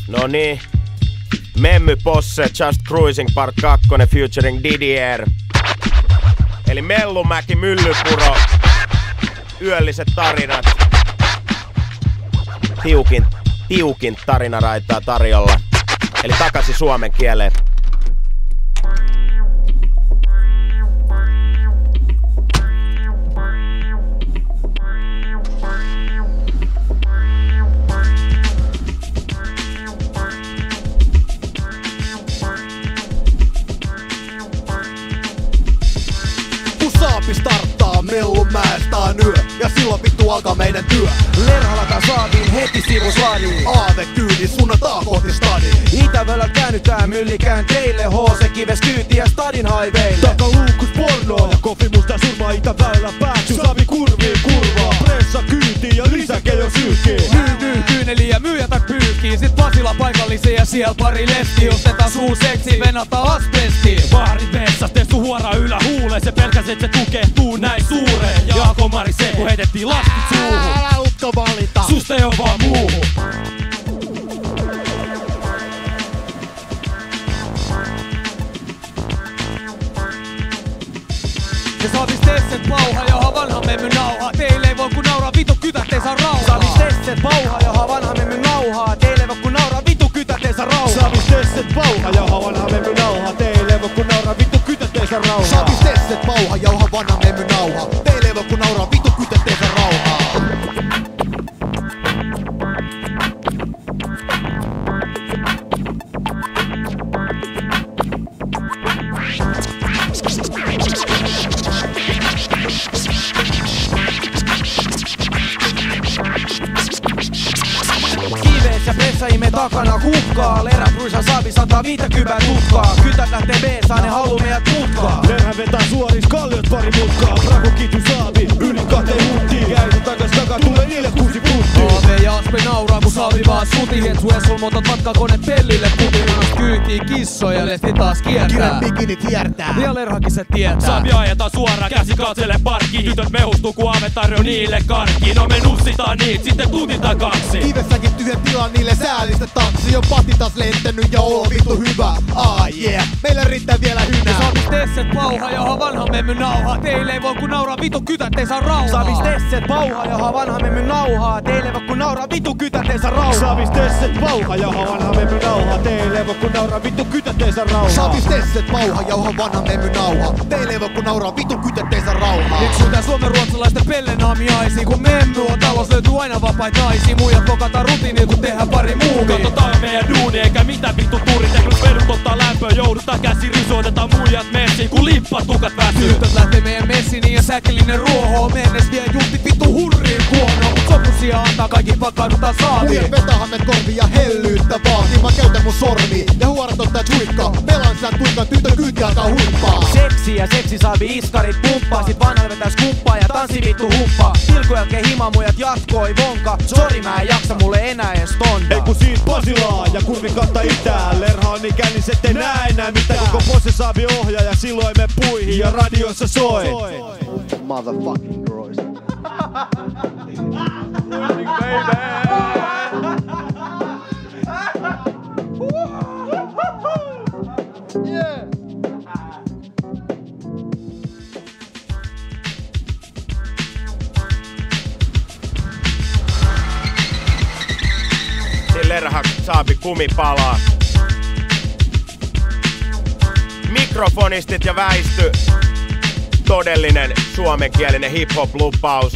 No niin. Memmy Posse, Just Cruising Part 2 featuring Didier. Eli Mellumäki, Myllypuro. Yölliset tarinat. Tiukin tarinaraitaa tarjolla. Eli takaisin suomen kieleen. Starttaa Mellumäestä on yö, ja silloin vittu alkaa meidän työ. Lerhalata saatiin heti sivusladiin. Aave kyydi suunnataan kohti stadi. Itävälä käännytään myllikään teille. HC Kives kyyti ja stadin highwaylle. Takaluukus pornoa ja kofimusta surmaa Itäväylä pääksy. Savi kurviin kurvaa, pressa kyytiin ja lisäke jo syykkii. Myy kyyneli ja myyjätä pyykkii. Sit Pasila paikallisia ja siellä pari lesti. Ostetaan suu seksi, venata asbestiin. Baarin vessas testu huora ylähuuleen. Se pelkäs et se tukehtuu näin suureen. Jaako Mari se kun heitettiin lastit suuhun. Älä ukko valita, Susta ei oo vaan muuhun. Se saavis tesset pauha, joha vanha memmy nauhaa. Teille ei voi kun nauraa, vitu kytät ei saa rauhaa. Saavis tesset pauha, joha vanha memmy nauhaa. Teille ei voi kun nauraa, vitu kytät ei saa rauhaa. Saavis tesset pauha, joha vanha memmy nauhaa. Teille ei voi kun nauraa, vitu kytät ei saa rauhaa. Saavis tesset pauha, joha vanha memmy nauhaa. Teille ei voi kun nauraa, vitu kytät ei saa rauhaa. Kives ja pressaimme takana hukkaa. Lerä Bruisa saavi 150 tutkaa. Kytät lähtee B-saa, ne haluu meidät tutkaa. Lerä vetää suoris kalliot pari mutkaa. Praku kitu saavi, yli 2 muuttiin. Käy takas takaa, tulee niille 6 punttia. Aave ja Aspe nauraa kun saavi vaan suti. Et sue sulmotat matkakone pellille putinasta kyytiin kissoja. Lesti taas kiertää. Kiren bikinit hiertää. Ja Lerhakin se tietää. Saavi ajetaan suoraan, käsi katsele parkkiin. Tytöt mehustuu kun Aave tarjoo niille karkkiin. No me nussitaan niit, sitten tutitaan 2. Kivessäkin tyhjän tilan niille säällistä taksi. On pati taas lentänyt ja olo vittu hyvä. Yeah, meillä riittää vielä hynää. Saavis tesset pauha, joha vanha memmy nauhaa. Teille ei voi kun nauraa, vitu kytät ei saa rauhaa. Saavis tesset pauha, joha vanha memmy nauhaa. Teille ei voi kun nauraa, vitu kytät ei saa rauhaa. Saavis tesset pauha, joha vanha memmy nauhaa. Teille ei voi kun nauraa, vitu kytät ei saa rauhaa. Saavis tesset pauha, joha vanha memmy nauhaa. Teille ei voi kun nauraa, vitu kytät ei saa rauhaa. Eksytään suomen ruotsalaisten pellenaamiaisiin. Kun memmy on talous, löytyy aina vapait naisia. Muijat pokataan rutiiniin, kun tehdään pari muuvia. Katsotaan meidän duuni, eikä mitään vittu tuuri. Teknyt vedut ottaa lämpöä, joudutaan käsi rysoitetaan muijat messiin, kun lippatukat väsyy. Tytöt lähtee meidän messiin ja säkillinen ruohoo. Mennes vie juntit vittu hurriin kuonoon. Mut sopusia antaa kaikki pakaudutaan saatiin. Muijat vetää hammet korvia hellyyttä vaatii. Mä käytän mun sormi ja huorat ottaa tuikka. Pelan sään tuikka, tytön kyyti alkaa humppaa. Seksi ja seksi saavi iskarit pumppaa. Sit vanhalle vetäis kumppaa ja tanssi vittu humppaa. Pilku jälkeen himamujat jatkoi vonka. Sori mä en jaksa mulle enää ees tonda. Ei kun siitä Pasilaa ja kurvi kautta itään. Lerha on niin kännis ettei näe enää mitään. Koko Posse saavi ohjaaja silloin me puihin ja radioissa soi. Motherfucking groist. Lerha saapi kumipalaa. Mikrofonistit ja väisty. Todellinen suomenkielinen hip-hop lupaus.